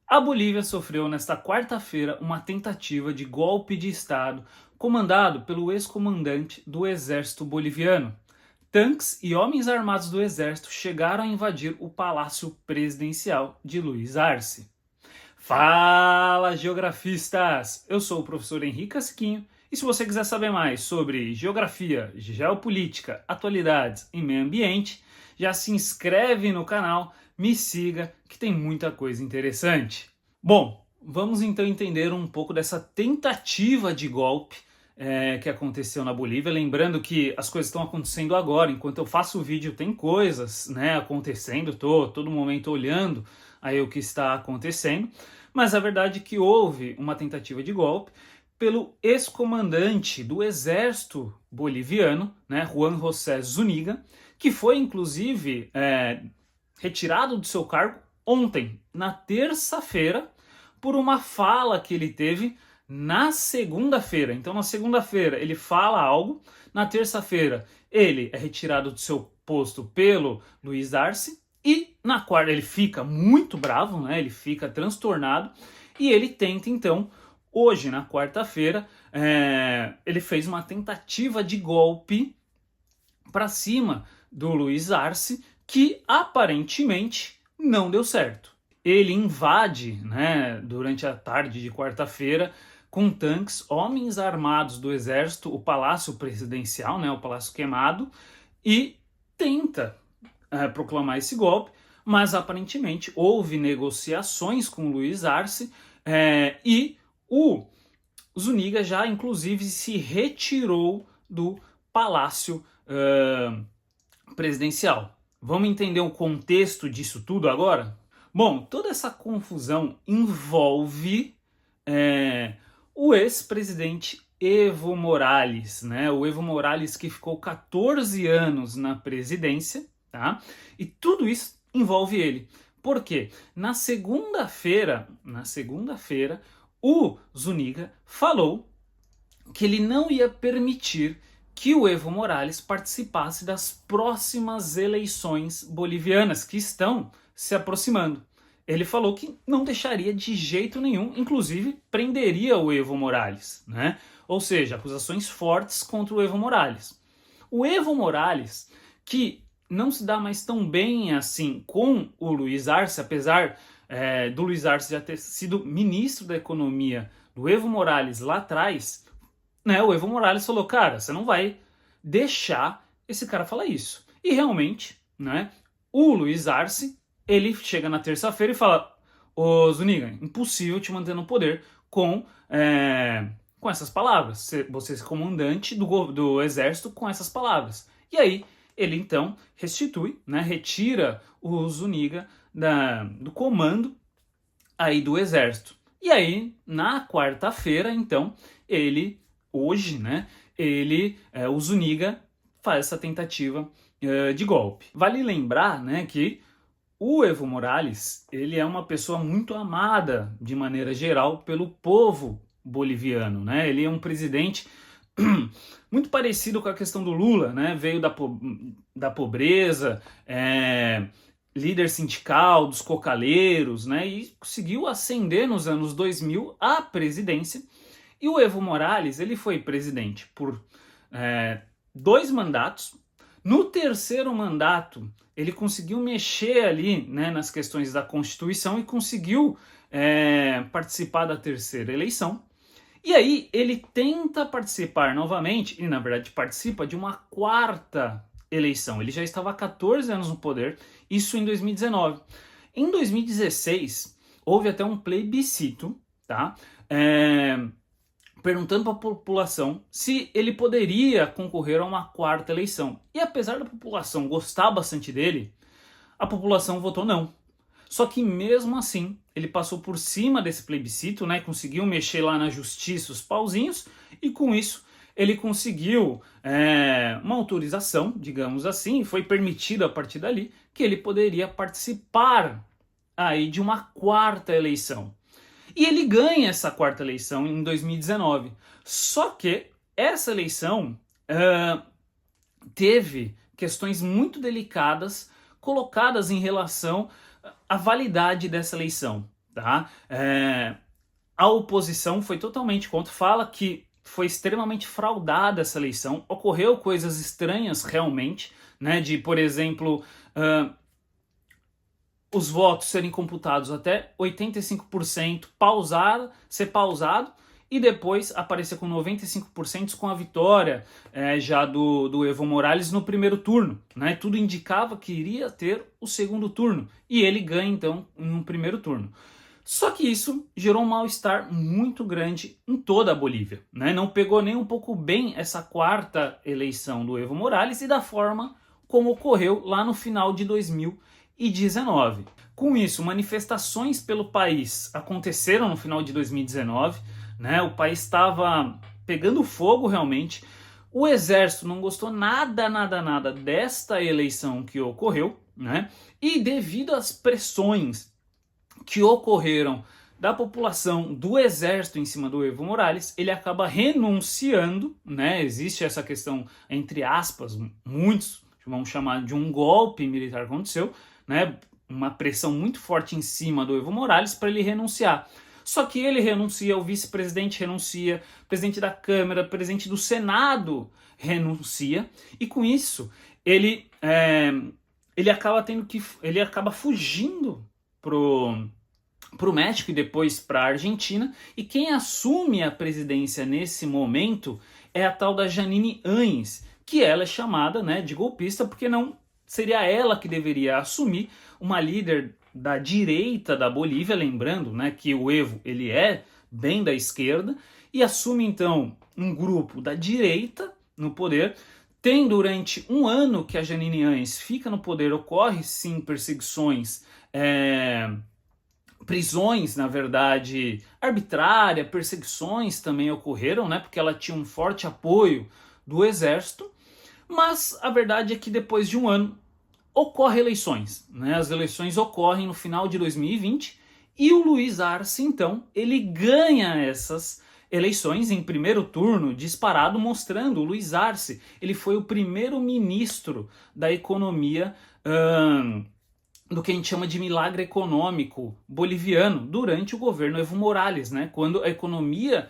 A Bolívia sofreu nesta quarta-feira uma tentativa de golpe de Estado comandado pelo ex-comandante do exército boliviano. Tanques e homens armados do exército chegaram a invadir o palácio presidencial de Luiz Arce. Fala, geografistas! Eu sou o professor Henrique Casquinho e se você quiser saber mais sobre geografia, geopolítica, atualidades e meio ambiente, já se inscreve no canal, me siga que tem muita coisa interessante. Bom, vamos então entender um pouco dessa tentativa de golpe que aconteceu na Bolívia. Lembrando que as coisas estão acontecendo agora, enquanto eu faço o vídeo tem coisas acontecendo, estou todo momento olhando aí o que está acontecendo, mas a verdade é que houve uma tentativa de golpe pelo ex-comandante do exército boliviano, Juan José Zuniga, que foi inclusive retirado do seu cargo ontem, na terça-feira, por uma fala que ele teve na segunda-feira. Então, na segunda-feira ele fala algo, na terça-feira ele é retirado do seu posto pelo Luiz Arce, e na quarta ele fica muito bravo, ele fica transtornado, e ele tenta então, hoje na quarta-feira, ele fez uma tentativa de golpe para cima do Luiz Arce, que aparentemente não deu certo. Ele invade, durante a tarde de quarta-feira, com tanques, homens armados do exército, o palácio presidencial, o palácio queimado, e tenta proclamar esse golpe, mas aparentemente houve negociações com o Luiz Arce e o Zuniga já inclusive se retirou do palácio presidencial. Vamos entender o contexto disso tudo agora? Bom, toda essa confusão envolve o ex-presidente Evo Morales, o Evo Morales que ficou 14 anos na presidência, tá? E tudo isso envolve ele. Por quê? Na segunda-feira, o Zuniga falou que ele não ia permitir que o Evo Morales participasse das próximas eleições bolivianas que estão se aproximando. Ele falou que não deixaria de jeito nenhum, inclusive prenderia o Evo Morales, Ou seja, acusações fortes contra o Evo Morales. O Evo Morales, que não se dá mais tão bem assim com o Luiz Arce, apesar do Luiz Arce já ter sido ministro da Economia do Evo Morales lá atrás, o Evo Morales falou, cara, você não vai deixar esse cara falar isso. E realmente, o Luiz Arce, ele chega na terça-feira e fala, ô Zuniga, impossível te manter no poder com essas palavras. Você é comandante do exército com essas palavras. E aí, ele então restitui, retira o Zuniga do comando aí do exército. E aí, na quarta-feira, então, hoje, o Zuniga faz essa tentativa de golpe. Vale lembrar, que o Evo Morales, ele é uma pessoa muito amada, de maneira geral, pelo povo boliviano, Ele é um presidente muito parecido com a questão do Lula, Veio da pobreza, líder sindical dos cocaleiros, e conseguiu ascender nos anos 2000 à presidência. E o Evo Morales, ele foi presidente por 2 mandatos. No terceiro mandato, ele conseguiu mexer ali nas questões da Constituição e conseguiu participar da terceira eleição. E aí ele tenta participar novamente, e na verdade participa de uma quarta eleição. Ele já estava há 14 anos no poder, isso em 2019. Em 2016, houve até um plebiscito, tá? Perguntando para a população se ele poderia concorrer a uma quarta eleição. E apesar da população gostar bastante dele, a população votou não. Só que mesmo assim, ele passou por cima desse plebiscito, conseguiu mexer lá na justiça os pauzinhos, e com isso ele conseguiu uma autorização, digamos assim, e foi permitido a partir dali que ele poderia participar aí de uma quarta eleição. E ele ganha essa quarta eleição em 2019. Só que essa eleição teve questões muito delicadas colocadas em relação à validade dessa eleição. tá? A oposição foi totalmente contra, fala que foi extremamente fraudada essa eleição, ocorreu coisas estranhas realmente, né, de, por exemplo, os votos serem computados até 85%, ser pausado, e depois aparecer com 95% com a vitória já do Evo Morales no primeiro turno, né? Tudo indicava que iria ter o segundo turno, e ele ganha então no primeiro turno. Só que isso gerou um mal-estar muito grande em toda a Bolívia, né? Não pegou nem um pouco bem essa quarta eleição do Evo Morales e da forma como ocorreu lá no final de 2019. Com isso, manifestações pelo país aconteceram no final de 2019, né? O país estava pegando fogo realmente. O exército não gostou nada desta eleição que ocorreu, né? E devido às pressões que ocorreram da população, do exército em cima do Evo Morales, ele acaba renunciando, né? Existe essa questão, entre aspas, muitos vão chamar de um golpe militar que aconteceu, né? Uma pressão muito forte em cima do Evo Morales para ele renunciar. Só que ele renuncia, o vice-presidente renuncia, o presidente da Câmara, o presidente do Senado renuncia, e com isso ele acaba fugindo pro México e depois para a Argentina, e quem assume a presidência nesse momento é a tal da Jeanine Áñez, que ela é chamada, né, de golpista porque não seria ela que deveria assumir, uma líder da direita da Bolívia, lembrando, né, que o Evo ele é bem da esquerda, e assume então um grupo da direita no poder. Tem durante um ano que a Jeanine Áñez fica no poder, ocorre sim perseguições, prisões, na verdade, arbitrária, perseguições também ocorreram, né, porque ela tinha um forte apoio do exército, mas a verdade é que depois de um ano ocorrem eleições, né, as eleições ocorrem no final de 2020 e o Luiz Arce, então, ele ganha essas eleições em primeiro turno, disparado, mostrando o Luiz Arce, ele foi o primeiro ministro da economia do que a gente chama de milagre econômico boliviano durante o governo Evo Morales, né? Quando a economia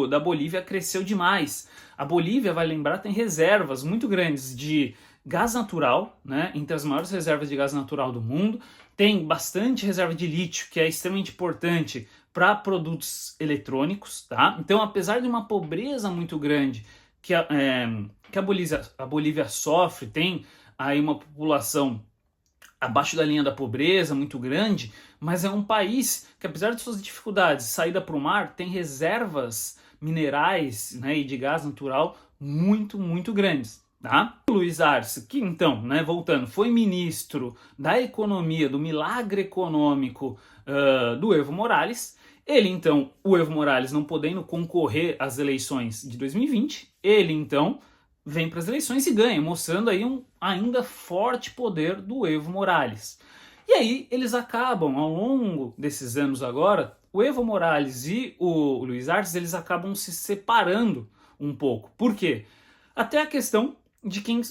da Bolívia cresceu demais. A Bolívia, vai lembrar, tem reservas muito grandes de gás natural, né? Entre as maiores reservas de gás natural do mundo. Tem bastante reserva de lítio, que é extremamente importante para produtos eletrônicos, tá? Então, apesar de uma pobreza muito grande que a Bolívia sofre, tem aí uma população abaixo da linha da pobreza, muito grande, mas é um país que, apesar de suas dificuldades, saída para o mar, tem reservas minerais, né, e de gás natural muito grandes. Tá? O Luiz Arce, que então, né, voltando, foi ministro da economia, do milagre econômico do Evo Morales. Ele então, o Evo Morales não podendo concorrer às eleições de 2020, ele então vem para as eleições e ganha, mostrando aí um ainda forte poder do Evo Morales. E aí eles acabam, ao longo desses anos agora, o Evo Morales e o Luiz Arce, eles acabam se separando um pouco. Por quê? Até a questão de quem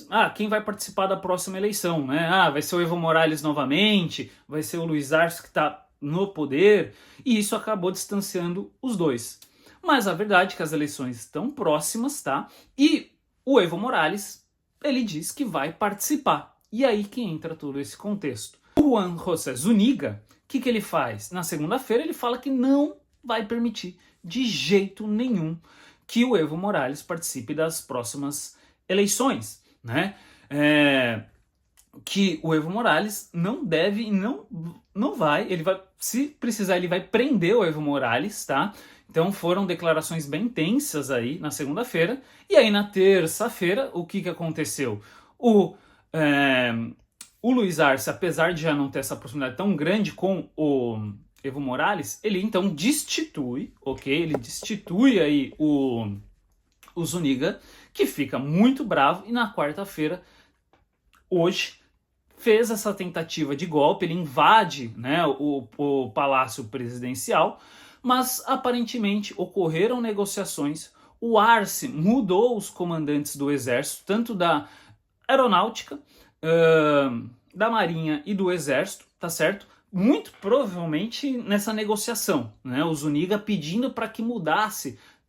vai participar da próxima eleição, né? Vai ser o Evo Morales novamente, vai ser o Luiz Arce que está no poder, e isso acabou distanciando os dois. Mas a verdade é que as eleições estão próximas, tá? E o Evo Morales, ele diz que vai participar. E aí que entra todo esse contexto. O Juan José Zuniga, o que ele faz? Na segunda-feira ele fala que não vai permitir de jeito nenhum que o Evo Morales participe das próximas eleições, né? Que o Evo Morales não deve e não vai, ele vai, se precisar, ele vai prender o Evo Morales, tá? Então foram declarações bem tensas aí na segunda-feira. E aí na terça-feira, o que aconteceu? O Luiz Arce, apesar de já não ter essa proximidade tão grande com o Evo Morales, ele então destitui, ok? Ele destitui aí o Zuniga, que fica muito bravo, e na quarta-feira, hoje, fez essa tentativa de golpe, ele invade, né, o Palácio Presidencial, mas aparentemente ocorreram negociações, o Arce mudou os comandantes do exército, tanto da aeronáutica, da marinha e do exército, tá certo? muito provavelmente nessa negociação, né? O Zuniga pedindo para que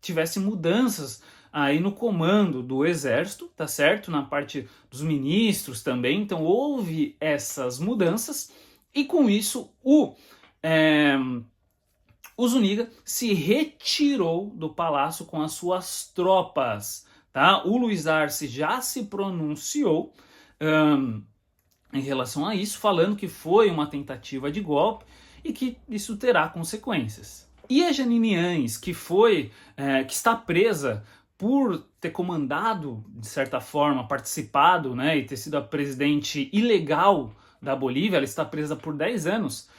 tivesse mudanças aí no comando do exército, tá certo? Na parte dos ministros também. Então houve essas mudanças e com isso o Zuniga se retirou do palácio com as suas tropas, tá? O Luiz Arce já se pronunciou em relação a isso, falando que foi uma tentativa de golpe e que isso terá consequências. E a Jeanine Áñez, que está presa por ter comandado, de certa forma, participado, né, e ter sido a presidente ilegal da Bolívia, ela está presa por 10 anos,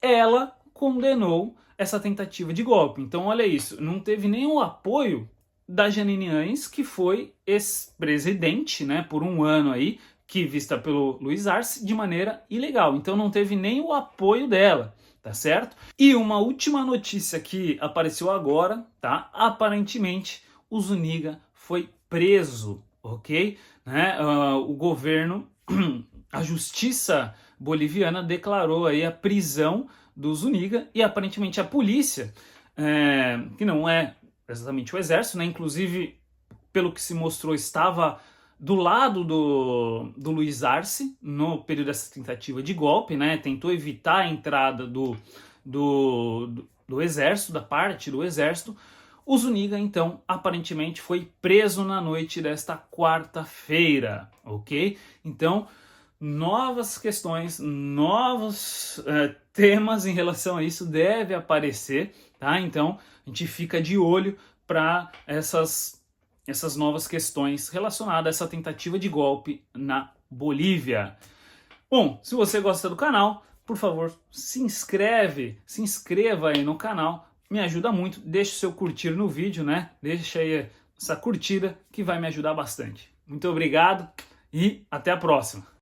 ela condenou essa tentativa de golpe. Então, olha isso, não teve nenhum apoio da Jeanine Áñez, que foi ex-presidente, né, por um ano aí, que vista pelo Luiz Arce de maneira ilegal. Então não teve nem o apoio dela, tá certo? E uma última notícia que apareceu agora, tá? Aparentemente o Zuniga foi preso, ok? Né? O governo, a justiça boliviana declarou aí a prisão do Zuniga e aparentemente a polícia, que não é exatamente o exército, né? Inclusive, pelo que se mostrou, estava do lado do Luiz Arce no período dessa tentativa de golpe, né? Tentou evitar a entrada do exército, da parte do exército. O Zuniga, então, aparentemente foi preso na noite desta quarta-feira, ok? Então, novas questões, novos temas em relação a isso deve aparecer, tá? Então, a gente fica de olho para essas novas questões relacionadas a essa tentativa de golpe na Bolívia. Bom, se você gosta do canal, por favor, se inscreva aí no canal, me ajuda muito, deixe o seu curtir no vídeo, né? Deixa aí essa curtida que vai me ajudar bastante. Muito obrigado e até a próxima!